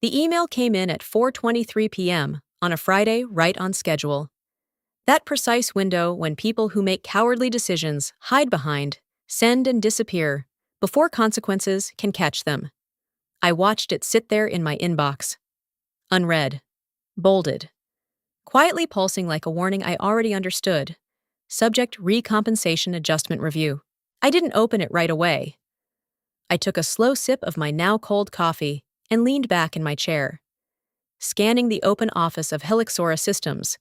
The email came in at 4:23 p.m. on a Friday, right on schedule. That precise window when people who make cowardly decisions hide behind, send and disappear before consequences can catch them. I watched it sit there in my inbox. Unread. Bolded. Quietly pulsing like a warning I already understood. Subject Recompensation Adjustment Review. I didn't open it right away. I took a slow sip of my now cold coffee and leaned back in my chair, scanning the open office of Helixora Systems,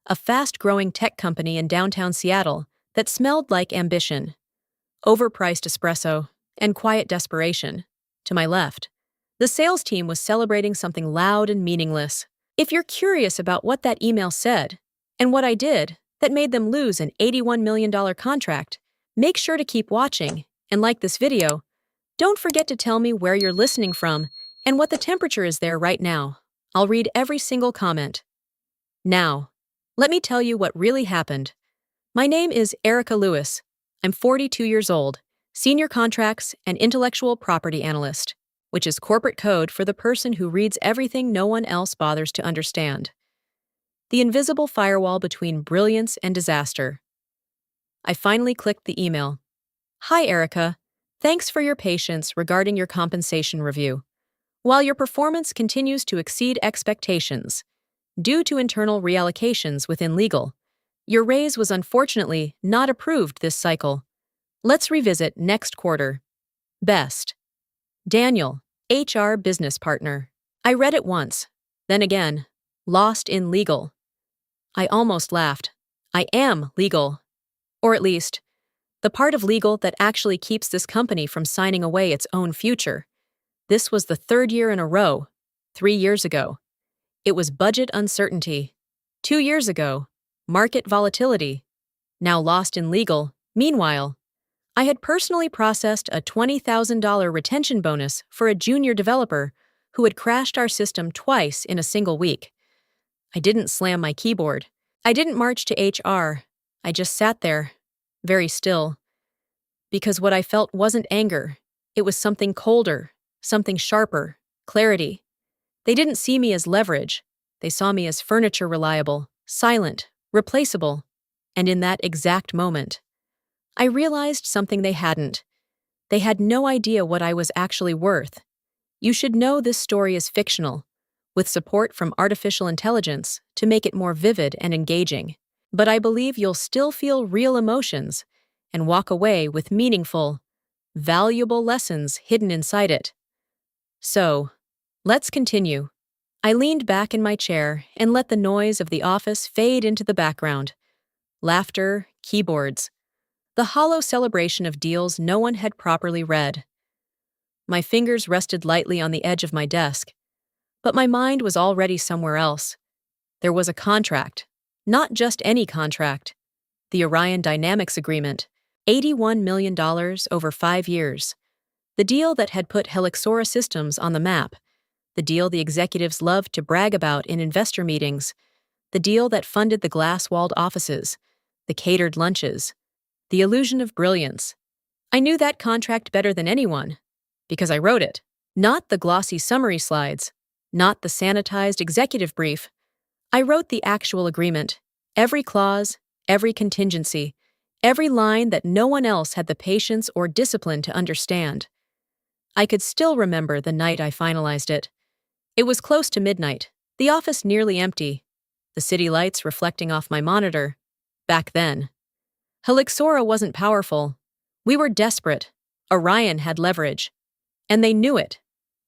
a fast-growing tech company in downtown Seattle that smelled like ambition, overpriced espresso, and quiet desperation. To my left, the sales team was celebrating something loud and meaningless. If you're curious about what that email said and what I did that made them lose an $81 million contract, make sure to keep watching and like this video. Don't forget to tell me where you're listening from and what the temperature is there right now. I'll read every single comment. Now, let me tell you what really happened. My name is Erica Lewis. I'm 42 years old, senior contracts and intellectual property analyst, which is corporate code for the person who reads everything no one else bothers to understand. The invisible firewall between brilliance and disaster. I finally clicked the email. Hi, Erica. Thanks for your patience regarding your compensation review. While your performance continues to exceed expectations, due to internal reallocations within legal, your raise was unfortunately not approved this cycle. Let's revisit next quarter. Best. Daniel, HR business partner. I read it once, then again, lost in legal. I almost laughed. I am legal. Or at least, the part of legal that actually keeps this company from signing away its own future. This was the third year in a row. 3 years ago, it was budget uncertainty. 2 years ago, market volatility. Now lost in legal. Meanwhile, I had personally processed a $20,000 retention bonus for a junior developer who had crashed our system twice in a single week. I didn't slam my keyboard. I didn't march to HR. I just sat there, very still. Because what I felt wasn't anger. It was something colder, something sharper, clarity. They didn't see me as leverage. They saw me as furniture reliable, silent, replaceable. And in that exact moment, I realized something they hadn't. They had no idea what I was actually worth. You should know this story is fictional, with support from artificial intelligence to make it more vivid and engaging. But I believe you'll still feel real emotions and walk away with meaningful, valuable lessons hidden inside it. So, let's continue. I leaned back in my chair and let the noise of the office fade into the background. Laughter, keyboards, the hollow celebration of deals no one had properly read. My fingers rested lightly on the edge of my desk, but my mind was already somewhere else. There was a contract, not just any contract. The Orion Dynamics Agreement, $81 million over 5 years. The deal that had put Helixora Systems on the map. The deal the executives loved to brag about in investor meetings. The deal that funded the glass-walled offices, the catered lunches, the illusion of brilliance. I knew that contract better than anyone, because I wrote it. Not the glossy summary slides, not the sanitized executive brief. I wrote the actual agreement, every clause, every contingency, every line that no one else had the patience or discipline to understand. I could still remember the night I finalized it. It was close to midnight, the office nearly empty, the city lights reflecting off my monitor. Back then, Helixora wasn't powerful. We were desperate. Orion had leverage. And they knew it.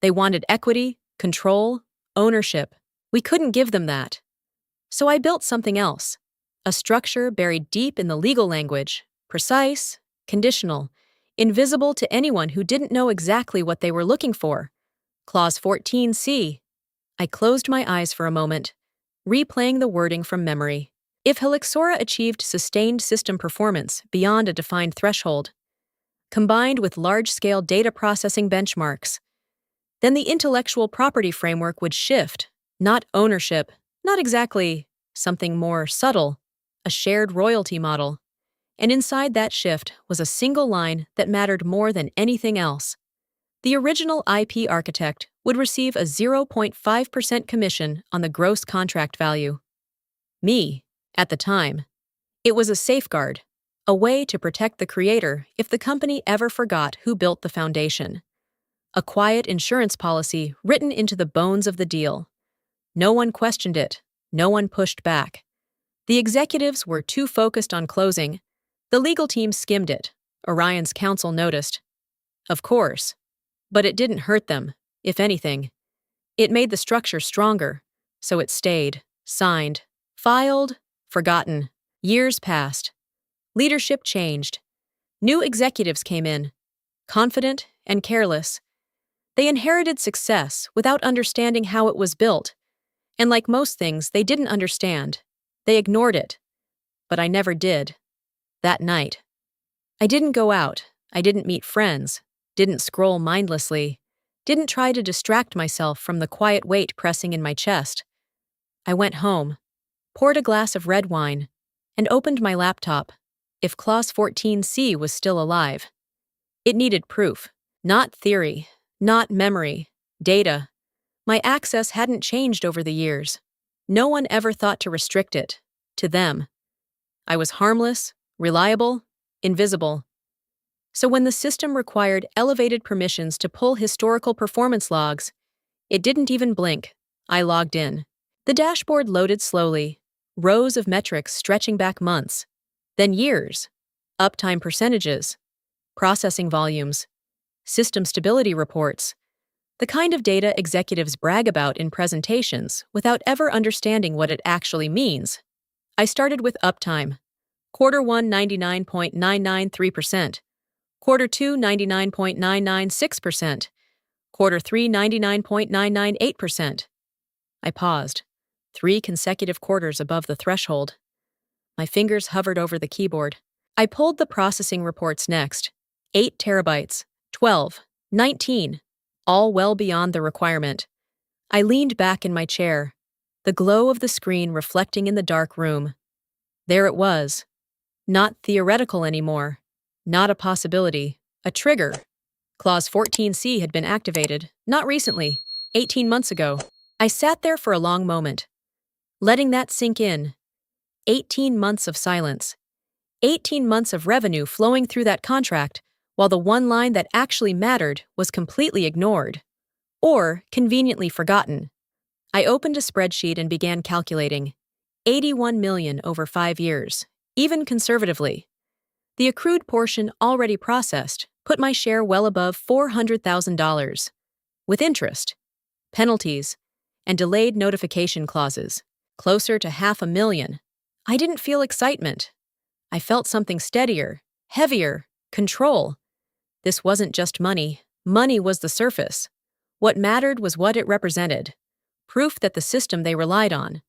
They wanted equity, control, ownership. We couldn't give them that. So I built something else. A structure buried deep in the legal language, precise, conditional, invisible to anyone who didn't know exactly what they were looking for. Clause 14C. I closed my eyes for a moment, replaying the wording from memory. If Helixora achieved sustained system performance beyond a defined threshold, combined with large-scale data processing benchmarks, then the intellectual property framework would shift, not ownership, not exactly something more subtle, a shared royalty model. And inside that shift was a single line that mattered more than anything else. The original IP architect would receive a 0.5% commission on the gross contract value. Me, at the time, it was a safeguard, a way to protect the creator if the company ever forgot who built the foundation. A quiet insurance policy written into the bones of the deal. No one questioned it, no one pushed back. The executives were too focused on closing. The legal team skimmed it. Orion's counsel noticed. Of course. But it didn't hurt them, if anything. It made the structure stronger, so it stayed, signed, filed, forgotten. Years passed. Leadership changed. New executives came in, confident and careless. They inherited success without understanding how it was built. And like most things they didn't understand, they ignored it. But I never did. That night. I didn't go out, I didn't meet friends, didn't scroll mindlessly, didn't try to distract myself from the quiet weight pressing in my chest. I went home, poured a glass of red wine, and opened my laptop, if Clause 14C was still alive. It needed proof, not theory, not memory, data. My access hadn't changed over the years. No one ever thought to restrict it, to them. I was harmless, reliable, invisible. So when the system required elevated permissions to pull historical performance logs, it didn't even blink. I logged in. The dashboard loaded slowly, rows of metrics stretching back months, then years, uptime percentages, processing volumes, system stability reports, the kind of data executives brag about in presentations without ever understanding what it actually means. I started with uptime. Quarter 1, 99.993%. Quarter 2, 99.996%. Quarter 3, 99.998%. I paused, 3 consecutive quarters above the threshold. My fingers hovered over the keyboard. I pulled the processing reports next. 8 terabytes, 12, 19, all well beyond the requirement. I leaned back in my chair, the glow of the screen reflecting in the dark room. There it was. Not theoretical anymore. Not a possibility. A trigger. Clause 14C had been activated, not recently, 18 months ago. I sat there for a long moment, letting that sink in. 18 months of silence. 18 months of revenue flowing through that contract, while the one line that actually mattered was completely ignored. Or conveniently forgotten. I opened a spreadsheet and began calculating. 81 million over 5 years, even conservatively. The accrued portion already processed put my share well above $400,000. With interest, penalties, and delayed notification clauses, closer to $500,000. I didn't feel excitement. I felt something steadier, heavier, control. This wasn't just money. Money was the surface. What mattered was what it represented. Proof that the system they relied on,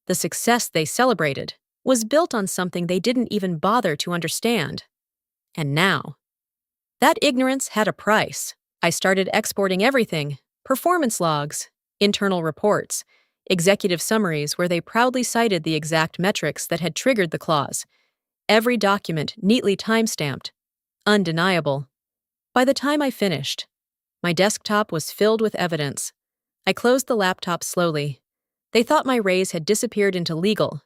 the success they celebrated, was built on something they didn't even bother to understand. And now, that ignorance had a price. I started exporting everything: performance logs, internal reports, executive summaries where they proudly cited the exact metrics that had triggered the clause. Every document neatly time-stamped, undeniable. By the time I finished, my desktop was filled with evidence. I closed the laptop slowly. They thought my raise had disappeared into legal.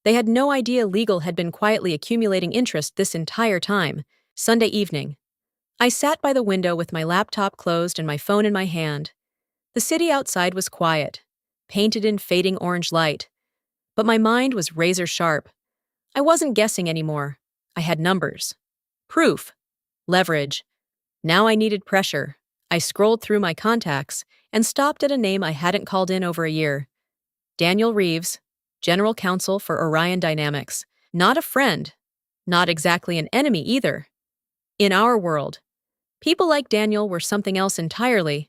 They had no idea legal had been quietly accumulating interest this entire time. Sunday evening. I sat by the window with my laptop closed and my phone in my hand. The city outside was quiet, painted in fading orange light. But my mind was razor sharp. I wasn't guessing anymore. I had numbers. Proof. Leverage. Now I needed pressure. I scrolled through my contacts and stopped at a name I hadn't called in over a year. Daniel Reeves, General Counsel for Orion Dynamics. Not a friend. Not exactly an enemy either. In our world, people like Daniel were something else entirely.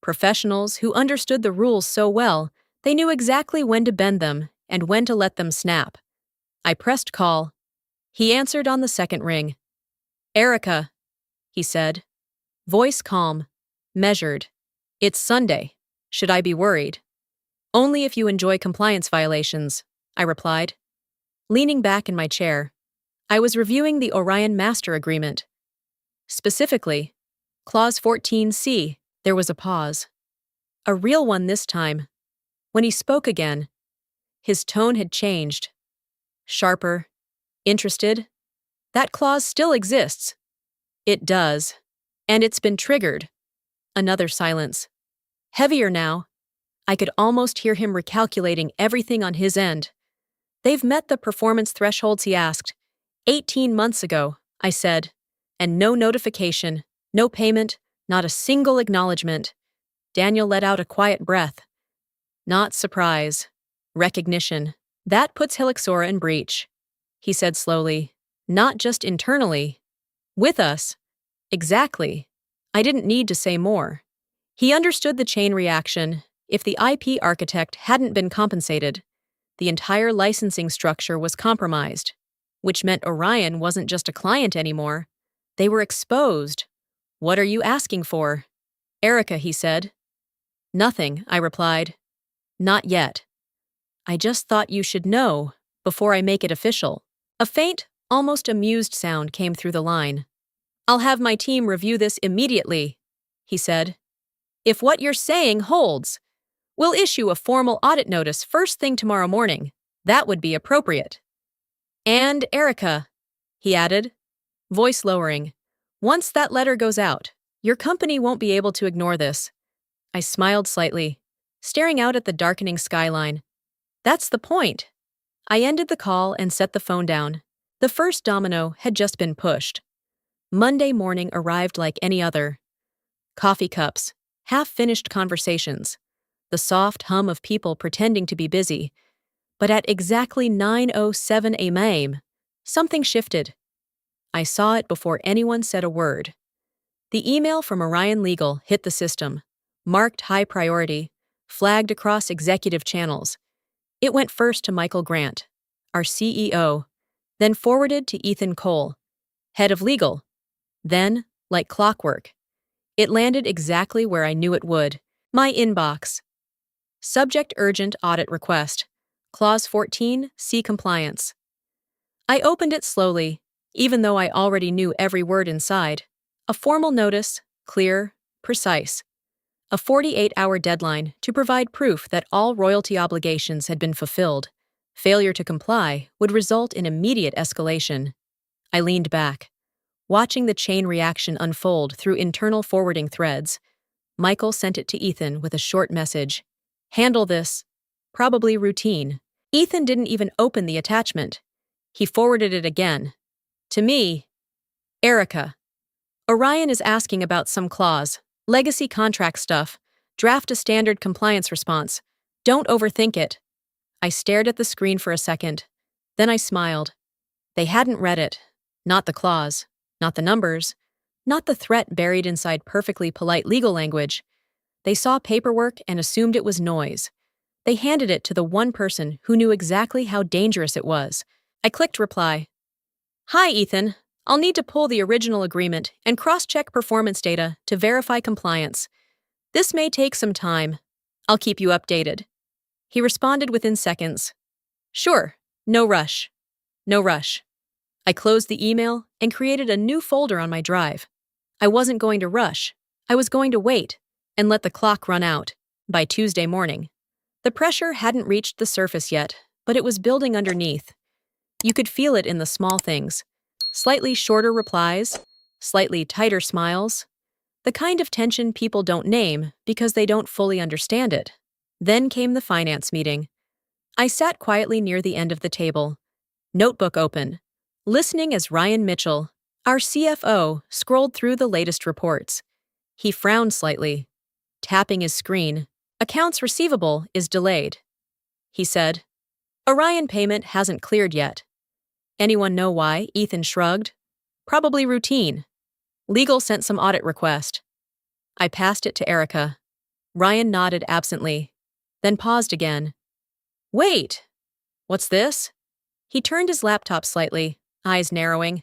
Professionals who understood the rules so well, they knew exactly when to bend them and when to let them snap. I pressed call. He answered on the second ring. "Erica," he said. Voice calm, measured. "It's Sunday. Should I be worried?" "Only if you enjoy compliance violations," I replied. Leaning back in my chair, I was reviewing the Orion Master Agreement. Specifically, Clause 14C. There was a pause. A real one this time. When he spoke again, his tone had changed. Sharper. Interested? That clause still exists. It does. And it's been triggered. Another silence. Heavier now. I could almost hear him recalculating everything on his end. They've met the performance thresholds he asked. 18 months ago, I said. And no notification, no payment, not a single acknowledgement. Daniel let out a quiet breath. Not surprise. Recognition. That puts Helixora in breach, he said slowly. Not just internally. With us. Exactly. I didn't need to say more. He understood the chain reaction. If the IP architect hadn't been compensated, the entire licensing structure was compromised, which meant Orion wasn't just a client anymore. They were exposed. What are you asking for? Erica, he said. Nothing, I replied. Not yet. I just thought you should know, before I make it official. A faint, almost amused sound came through the line. I'll have my team review this immediately, he said. If what you're saying holds, we'll issue a formal audit notice first thing tomorrow morning. That would be appropriate. And Erica, he added, voice lowering, once that letter goes out, your company won't be able to ignore this. I smiled slightly, staring out at the darkening skyline. That's the point. I ended the call and set the phone down. The first domino had just been pushed. Monday morning arrived like any other. Coffee cups, half-finished conversations, the soft hum of people pretending to be busy. But at exactly 9:07 a.m., something shifted. I saw it before anyone said a word. The email from Orion Legal hit the system, marked high priority, flagged across executive channels. It went first to Michael Grant, our CEO, then forwarded to Ethan Cole, head of legal. Then, like clockwork, it landed exactly where I knew it would, my inbox. Subject urgent audit request. Clause 14, C compliance. I opened it slowly, even though I already knew every word inside. A formal notice, clear, precise. A 48-hour deadline to provide proof that all royalty obligations had been fulfilled. Failure to comply would result in immediate escalation. I leaned back, watching the chain reaction unfold through internal forwarding threads. Michael sent it to Ethan with a short message. Handle this. Probably routine. Ethan didn't even open the attachment. He forwarded it again. To me. Erica. Orion is asking about some clause. Legacy contract stuff. Draft a standard compliance response. Don't overthink it. I stared at the screen for a second. Then I smiled. They hadn't read it. Not the clause. Not the numbers. Not the threat buried inside perfectly polite legal language. They saw paperwork and assumed it was noise. They handed it to the one person who knew exactly how dangerous it was. I clicked reply. Hi, Ethan. I'll need to pull the original agreement and cross-check performance data to verify compliance. This may take some time. I'll keep you updated. He responded within seconds. Sure, no rush. No rush. I closed the email and created a new folder on my drive. I wasn't going to rush. I was going to wait and let the clock run out by Tuesday morning. The pressure hadn't reached the surface yet, but it was building underneath. You could feel it in the small things. Slightly shorter replies, slightly tighter smiles, the kind of tension people don't name because they don't fully understand it. Then came the finance meeting. I sat quietly near the end of the table, notebook open, listening as Ryan Mitchell, our CFO, scrolled through the latest reports. He frowned slightly, tapping his screen. Accounts receivable is delayed, he said. Orion payment hasn't cleared yet. Anyone know why? Ethan shrugged. Probably routine. Legal sent some audit request. I passed it to Erica. Ryan nodded absently, then paused again. Wait! What's this? He turned his laptop slightly, eyes narrowing.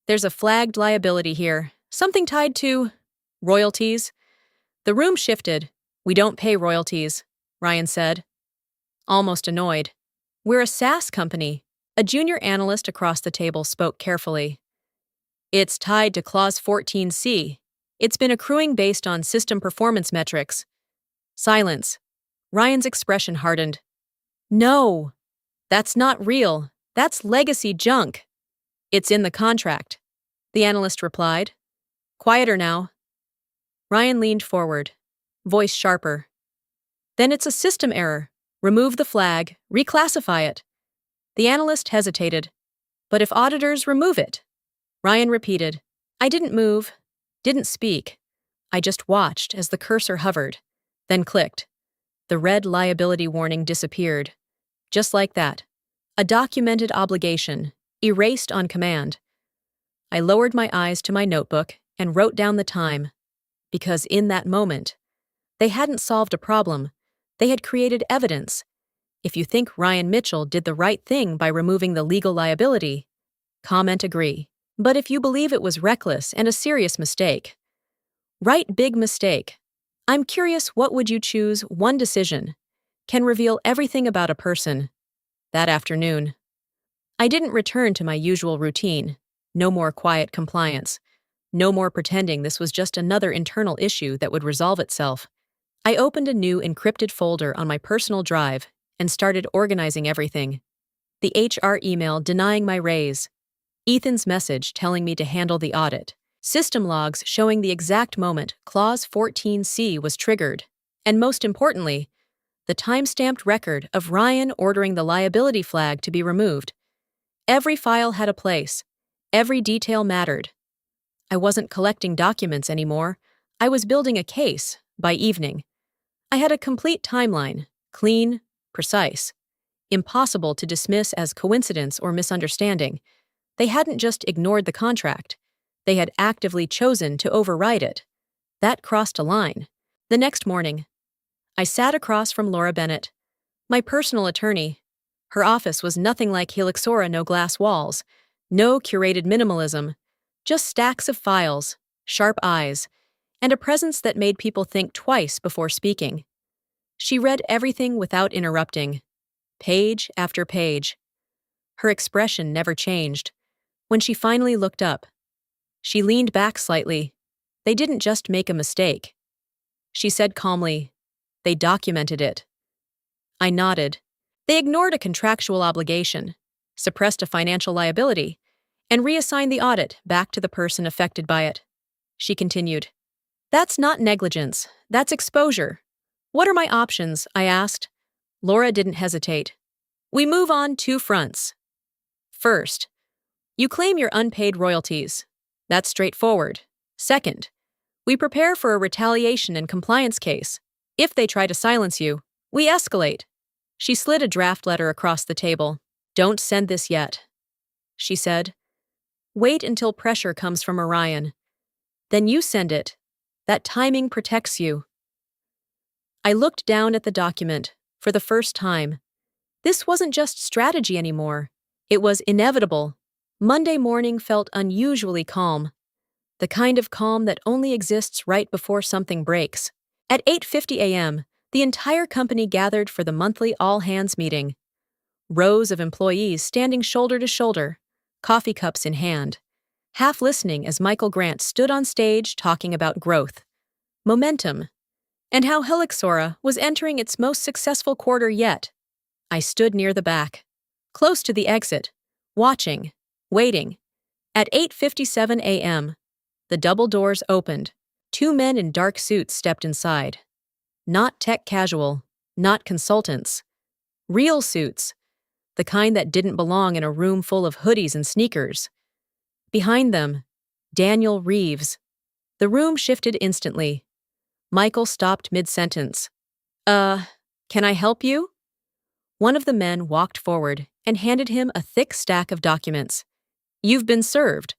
There's a flagged liability here. Something tied to royalties. The room shifted. We don't pay royalties, Ryan said. Almost annoyed. We're a SaaS company. A junior analyst across the table spoke carefully. It's tied to Clause 14C. It's been accruing based on system performance metrics. Silence. Ryan's expression hardened. No, that's not real. That's legacy junk. It's in the contract, the analyst replied. Quieter now. Ryan leaned forward, voice sharper. Then it's a system error. Remove the flag, reclassify it. The analyst hesitated. But if auditors remove it? Ryan repeated. I didn't move, didn't speak. I just watched as the cursor hovered, then clicked. The red liability warning disappeared. Just like that. A documented obligation, erased on command. I lowered my eyes to my notebook and wrote down the time. Because in that moment, they hadn't solved a problem. They had created evidence. If you think Ryan Mitchell did the right thing by removing the legal liability, comment agree. But if you believe it was reckless and a serious mistake, right big mistake. I'm curious, what would you choose? One decision can reveal everything about a person. That afternoon, I didn't return to my usual routine. No more quiet compliance. No more pretending this was just another internal issue that would resolve itself. I opened a new encrypted folder on my personal drive and started organizing everything. The HR email denying my raise. Ethan's message telling me to handle the audit. System logs showing the exact moment Clause 14C was triggered. And most importantly, the time-stamped record of Ryan ordering the liability flag to be removed. Every file had a place. Every detail mattered. I wasn't collecting documents anymore. I was building a case by evening. I had a complete timeline, clean, precise, impossible to dismiss as coincidence or misunderstanding. They hadn't just ignored the contract. They had actively chosen to override it. That crossed a line. The next morning, I sat across from Laura Bennett, my personal attorney. Her office was nothing like Helixora, no glass walls, no curated minimalism, just stacks of files, sharp eyes, and a presence that made people think twice before speaking. She read everything without interrupting, page after page. Her expression never changed. When she finally looked up, she leaned back slightly. They didn't just make a mistake. She said calmly, they documented it. I nodded. They ignored a contractual obligation, suppressed a financial liability, and reassigned the audit back to the person affected by it. She continued, that's not negligence, that's exposure. What are my options? I asked. Laura didn't hesitate. We move on two fronts. First, you claim your unpaid royalties. That's straightforward. Second, we prepare for a retaliation and compliance case. If they try to silence you, we escalate. She slid a draft letter across the table. Don't send this yet, she said. Wait until pressure comes from Orion. Then you send it. That timing protects you. I looked down at the document for the first time. This wasn't just strategy anymore. It was inevitable. Monday morning felt unusually calm. The kind of calm that only exists right before something breaks. At 8:50 a.m., the entire company gathered for the monthly all-hands meeting. Rows of employees standing shoulder to shoulder, coffee cups in hand, half listening as Michael Grant stood on stage talking about growth, momentum, and how Helixora was entering its most successful quarter yet. I stood near the back, close to the exit, watching, waiting. At 8:57 a.m., the double doors opened. Two men in dark suits stepped inside. Not tech casual, not consultants. Real suits, the kind that didn't belong in a room full of hoodies and sneakers. Behind them, Daniel Reeves. The room shifted instantly. Michael stopped mid-sentence. Can I help you? One of the men walked forward and handed him a thick stack of documents. You've been served.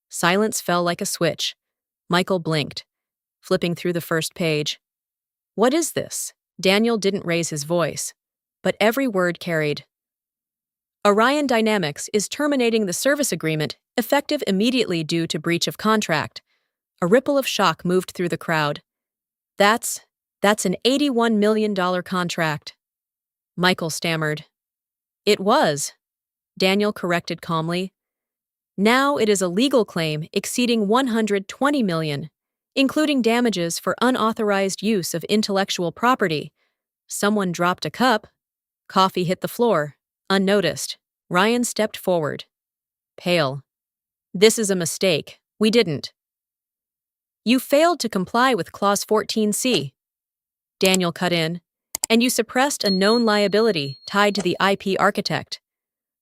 Silence fell like a switch. Michael blinked, flipping through the first page. What is this? Daniel didn't raise his voice, but every word carried. Orion Dynamics is terminating the service agreement effective immediately due to breach of contract. A ripple of shock moved through the crowd. That's an $81 million contract. Michael stammered. It was, Daniel corrected calmly. Now it is a legal claim exceeding $120 million. including damages for unauthorized use of intellectual property. Someone dropped a cup. Coffee hit the floor, unnoticed. Ryan stepped forward, pale. This is a mistake. We didn't. You failed to comply with Clause 14C. Daniel cut in. And you suppressed a known liability tied to the IP architect.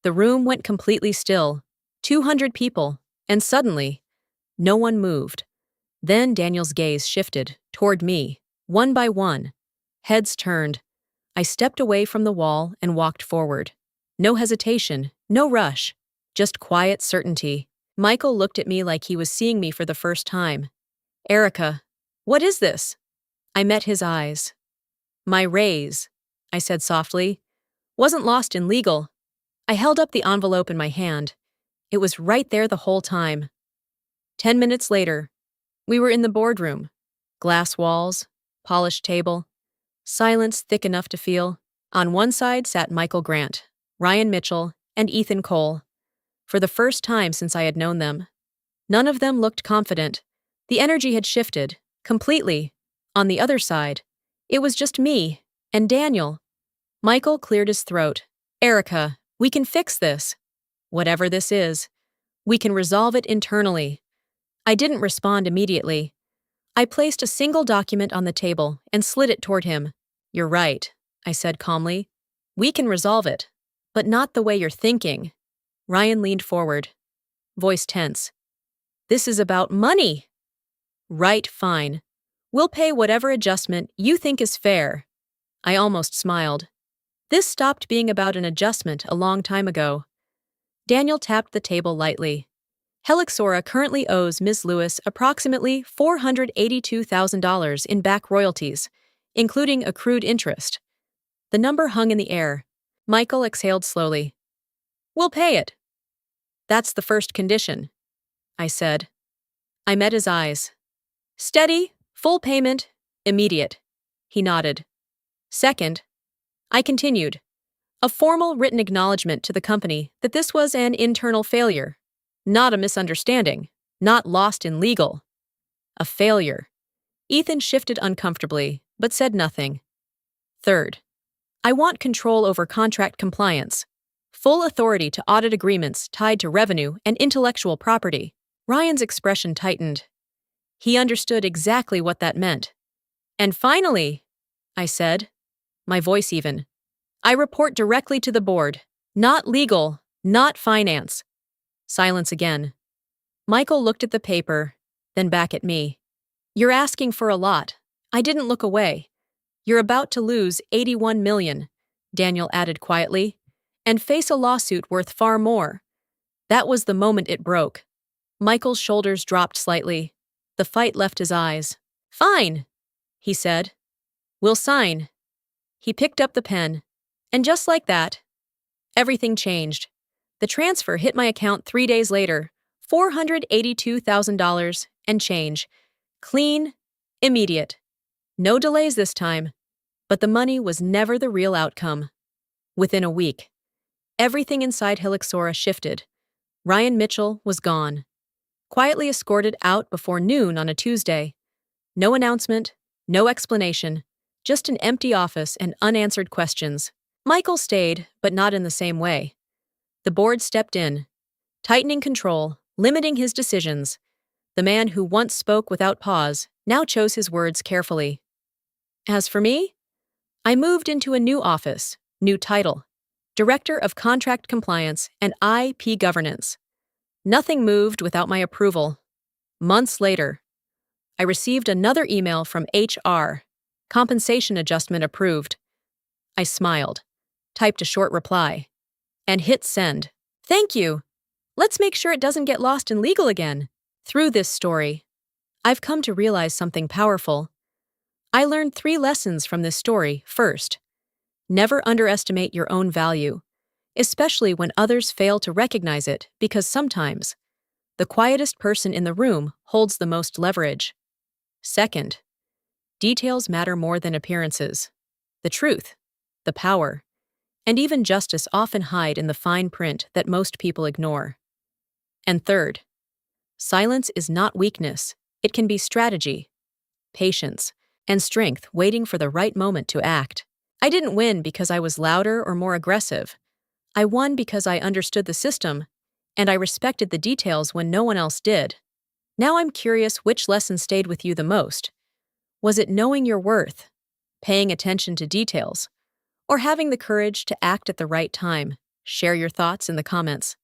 The room went completely still. 200 people, and suddenly, no one moved. Then Daniel's gaze shifted toward me, one by one. Heads turned. I stepped away from the wall and walked forward. No hesitation, no rush, just quiet certainty. Michael looked at me like he was seeing me for the first time. Erica, what is this? I met his eyes. My raise, I said softly, wasn't lost in legal. I held up the envelope in my hand. It was right there the whole time. 10 minutes later, we were in the boardroom. Glass walls, polished table, silence thick enough to feel. On one side sat Michael Grant, Ryan Mitchell, and Ethan Cole. For the first time since I had known them. None of them looked confident. The energy had shifted, completely. On the other side, it was just me and Daniel. Michael cleared his throat. Erica, we can fix this. Whatever this is, we can resolve it internally. I didn't respond immediately. I placed a single document on the table and slid it toward him. You're right, I said calmly. We can resolve it, but not the way you're thinking. Ryan leaned forward, voice tense. This is about money. Right, fine. We'll pay whatever adjustment you think is fair. I almost smiled. This stopped being about an adjustment a long time ago. Daniel tapped the table lightly. Helixora currently owes Ms. Lewis approximately $482,000 in back royalties, including accrued interest. The number hung in the air. Michael exhaled slowly. We'll pay it. That's the first condition, I said. I met his eyes. Steady, full payment, immediate. He nodded. Second, I continued. A formal written acknowledgement to the company that this was an internal failure. Not a misunderstanding. Not lost in legal. A failure. Ethan shifted uncomfortably, but said nothing. Third, I want control over contract compliance. Full authority to audit agreements tied to revenue and intellectual property. Ryan's expression tightened. He understood exactly what that meant. And finally, I said, my voice even, I report directly to the board. Not legal, not finance. Silence again. Michael looked at the paper, then back at me. You're asking for a lot. I didn't look away. You're about to lose $81 million, Daniel added quietly, and face a lawsuit worth far more. That was the moment it broke. Michael's shoulders dropped slightly. The fight left his eyes. Fine, he said. We'll sign. He picked up the pen, and just like that, everything changed. The transfer hit my account 3 days later, $482,000 and change. Clean, immediate. No delays this time, but the money was never the real outcome. Within a week, everything inside Helixora shifted. Ryan Mitchell was gone. Quietly escorted out before noon on a Tuesday. No announcement, no explanation, just an empty office and unanswered questions. Michael stayed, but not in the same way. The board stepped in, tightening control, limiting his decisions. The man who once spoke without pause now chose his words carefully. As for me, I moved into a new office, new title, Director of Contract Compliance and IP Governance. Nothing moved without my approval. Months later, I received another email from HR, compensation adjustment approved. I smiled, typed a short reply, and hit send. Thank you. Let's make sure it doesn't get lost in legal again. Through this story, I've come to realize something powerful. I learned 3 lessons from this story. First, never underestimate your own value, especially when others fail to recognize it, because sometimes the quietest person in the room holds the most leverage. Second, details matter more than appearances. The truth, the power, and even justice often hide in the fine print that most people ignore. And third, silence is not weakness, It can be strategy, patience, and strength waiting for the right moment to act. I didn't win because I was louder or more aggressive. I won because I understood the system, and I respected the details when no one else did. Now I'm curious which lesson stayed with you the most. Was it knowing your worth, paying attention to details, or having the courage to act at the right time? Share your thoughts in the comments.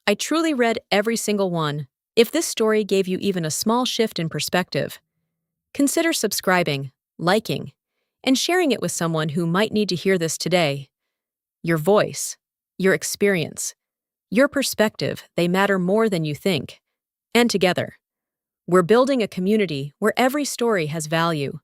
I truly read every single one. If this story gave you even a small shift in perspective, consider subscribing, liking, and sharing it with someone who might need to hear this today. Your voice, your experience, your perspective, they matter more than you think. And together, we're building a community where every story has value.